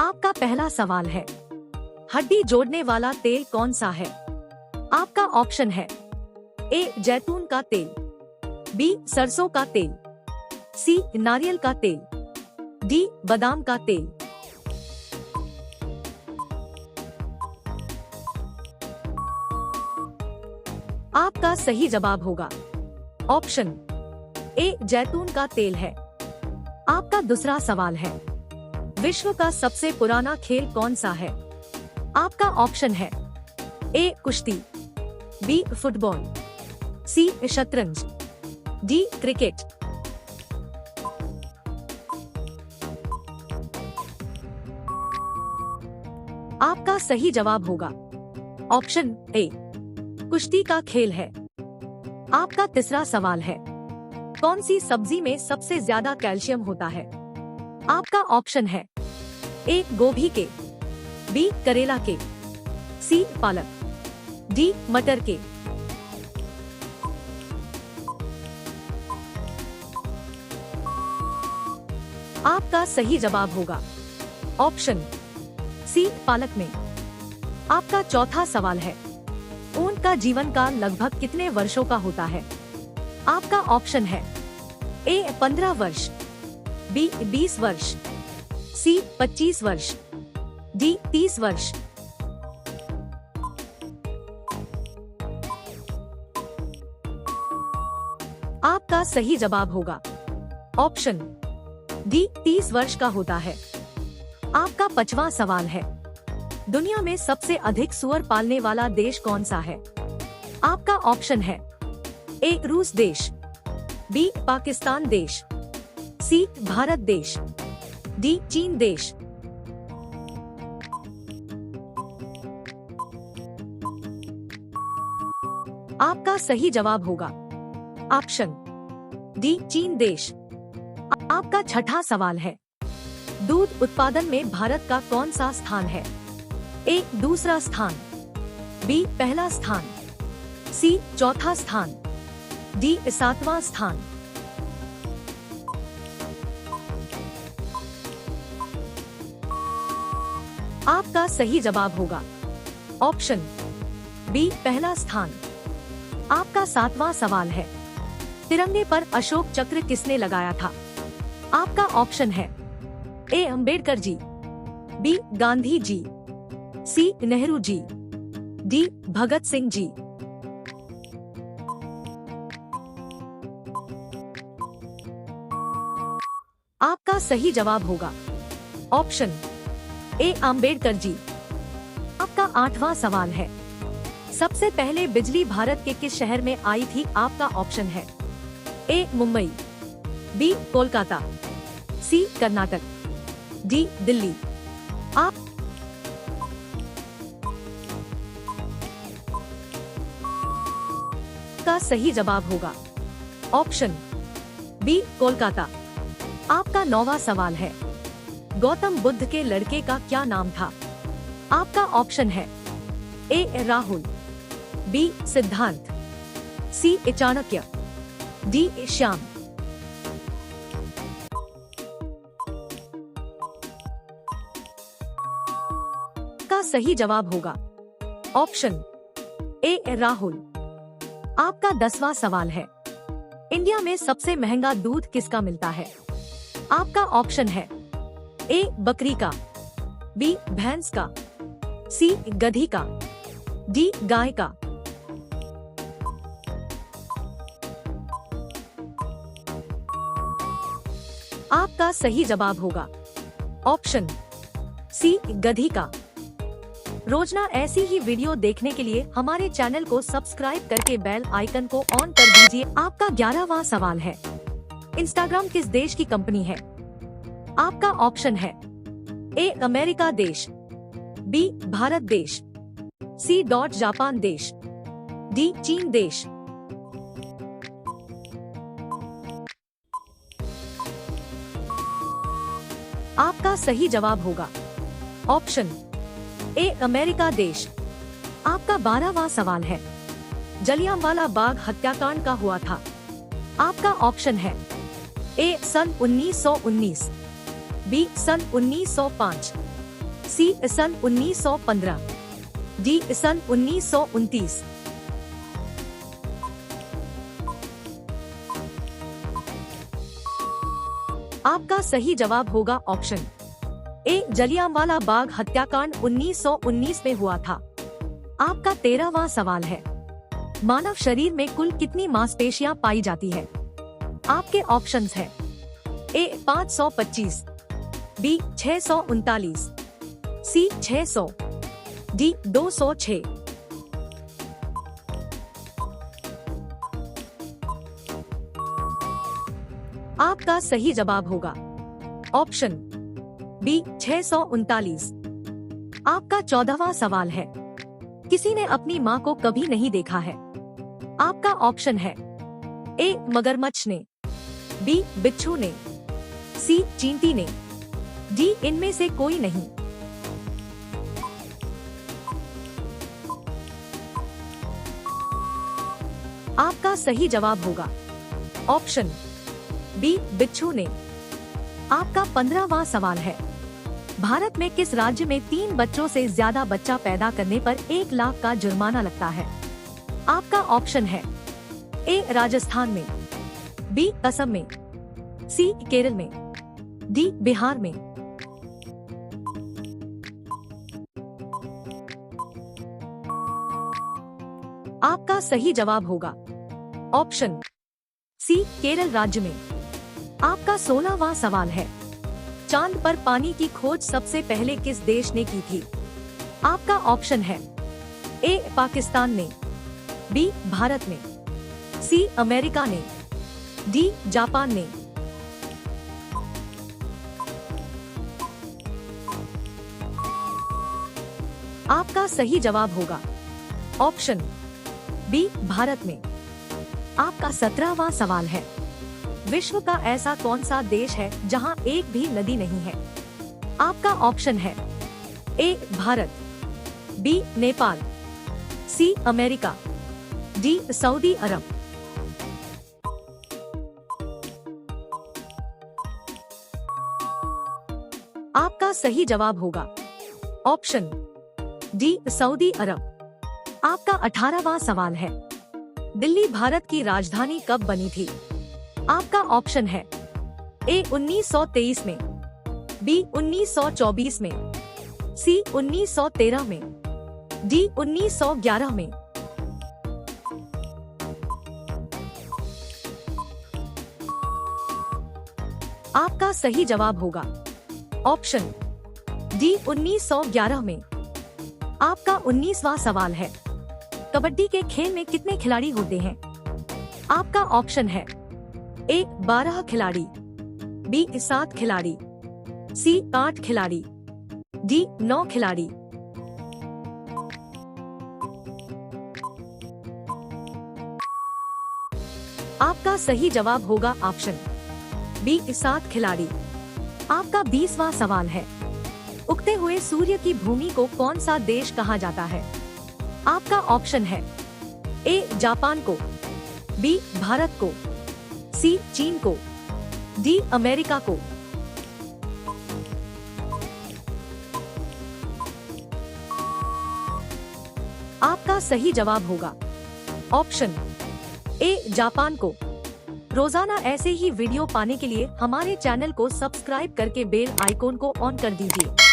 आपका पहला सवाल है, हड्डी जोड़ने वाला तेल कौन सा है? आपका ऑप्शन है ए जैतून का तेल, बी सरसों का तेल, सी नारियल का तेल, डी बादाम का तेल। आपका सही जवाब होगा ऑप्शन ए जैतून का तेल है। आपका दूसरा सवाल है, विश्व का सबसे पुराना खेल कौन सा है? आपका ऑप्शन है ए कुश्ती, बी फुटबॉल, सी शतरंज, डी क्रिकेट। आपका सही जवाब होगा ऑप्शन ए कुश्ती का खेल है। आपका तीसरा सवाल है, कौन सी सब्जी में सबसे ज्यादा कैल्शियम होता है? आपका ऑप्शन है ए गोभी के, बी करेला के, सी पालक, डी मटर के। आपका सही जवाब होगा ऑप्शन सी पालक में। आपका चौथा सवाल है, ऊंट का जीवन काल लगभग कितने वर्षों का होता है? आपका ऑप्शन है ए 15 वर्ष, बी 20 वर्ष, सी 25 वर्ष, डी 30 वर्ष। आपका सही जवाब होगा ऑप्शन डी 30 वर्ष का होता है। आपका पांचवा सवाल है, दुनिया में सबसे अधिक सूअर पालने वाला देश कौन सा है? आपका ऑप्शन है ए रूस देश, बी पाकिस्तान देश, सी भारत देश, डी चीन देश। आपका सही जवाब होगा ऑप्शन डी चीन देश। आपका छठा सवाल है, दूध उत्पादन में भारत का कौन सा स्थान है? ए दूसरा स्थान, बी पहला स्थान, सी चौथा स्थान, डी सातवां स्थान। आपका सही जवाब होगा ऑप्शन बी पहला स्थान। आपका सातवां सवाल है, तिरंगे पर अशोक चक्र किसने लगाया था? आपका ऑप्शन है ए अंबेडकर जी, बी गांधी जी, सी नेहरू जी, डी भगत सिंह जी। आपका सही जवाब होगा ऑप्शन ए अंबेडकर जी। आपका आठवां सवाल है, सबसे पहले बिजली भारत के किस शहर में आई थी? आपका ऑप्शन है ए मुंबई, बी कोलकाता, सी कर्नाटक, डी दिल्ली। आप का सही जवाब होगा ऑप्शन बी कोलकाता। आपका नौवां सवाल है, गौतम बुद्ध के लड़के का क्या नाम था? आपका ऑप्शन है ए राहुल, बी सिद्धांत, सी चाणक्य, डी श्याम। का सही जवाब होगा ऑप्शन ए राहुल। आपका 10वां सवाल है, इंडिया में सबसे महंगा दूध किसका मिलता है? आपका ऑप्शन है ए बकरी का, बी भैंस का, सी गधी का, डी गाय का। आपका सही जवाब होगा ऑप्शन सी गधी का। रोजाना ऐसी ही वीडियो देखने के लिए हमारे चैनल को सब्सक्राइब करके बेल आइकन को ऑन कर दीजिए। आपका 11वां सवाल है, इंस्टाग्राम किस देश की कंपनी है? आपका ऑप्शन है ए अमेरिका देश, बी भारत देश, सी जापान देश, डी चीन देश। आपका सही जवाब होगा ऑप्शन ए अमेरिका देश। आपका 12वां सवाल है, जलियांवाला बाग हत्याकांड का हुआ था? आपका ऑप्शन है ए सन 1919, बी सन 1905, सी सन 1915, डी सन 1929। आपका सही जवाब होगा ऑप्शन ए, जलियांवाला बाग हत्याकांड 1919 में हुआ था। आपका 13वां सवाल है, मानव शरीर में कुल कितनी मांसपेशियां पाई जाती है? आपके ऑप्शंस हैं ए 525, बी 639, सी 600, डी 206। आपका सही जवाब होगा ऑप्शन बी 639। आपका 14वां सवाल है, किसी ने अपनी माँ को कभी नहीं देखा है। आपका ऑप्शन है ए मगरमच्छ ने, बी बिच्छू ने, सी चींटी ने, डी इनमें से कोई नहीं। आपका सही जवाब होगा ऑप्शन बी बिच्छू ने। आपका 15वां सवाल है, भारत में किस राज्य में 3 बच्चों से ज्यादा बच्चा पैदा करने पर 1 लाख का जुर्माना लगता है? आपका ऑप्शन है ए राजस्थान में, बी असम में, सी केरल में, डी बिहार में। आपका सही जवाब होगा ऑप्शन सी केरल राज्य में। आपका 16वां सवाल है, चांद पर पानी की खोज सबसे पहले किस देश ने की थी? आपका ऑप्शन है ए पाकिस्तान ने, बी भारत ने, सी अमेरिका ने, डी जापान ने। आपका सही जवाब होगा ऑप्शन बी भारत में। आपका 17वां सवाल है, विश्व का ऐसा कौन सा देश है जहां एक भी नदी नहीं है? आपका ऑप्शन है A Bharat, B Nepal, C America, D Saudi Arab. आपका सही जवाब होगा ऑप्शन डी सऊदी अरब। आपका 18वां सवाल है, दिल्ली भारत की राजधानी कब बनी थी? आपका ऑप्शन है ए 1923 में, बी 1924 में, सी 1913 में, डी 1911 में। आपका सही जवाब होगा ऑप्शन डी 1911 में। आपका 19वां सवाल है, कबड्डी के खेल में कितने खिलाड़ी होते हैं? आपका ऑप्शन है ए 12 खिलाड़ी, बी 7 खिलाड़ी, सी 8 खिलाड़ी, डी 9 खिलाड़ी। आपका सही जवाब होगा ऑप्शन बी 7 खिलाड़ी। आपका 20वां सवाल है, उगते हुए सूर्य की भूमि को कौन सा देश कहा जाता है? आपका ऑप्शन है ए जापान को, बी भारत को, सी चीन को, डी अमेरिका को। आपका सही जवाब होगा ऑप्शन ए जापान को। रोजाना ऐसे ही वीडियो पाने के लिए हमारे चैनल को सब्सक्राइब करके बेल आइकॉन को ऑन कर दीजिए।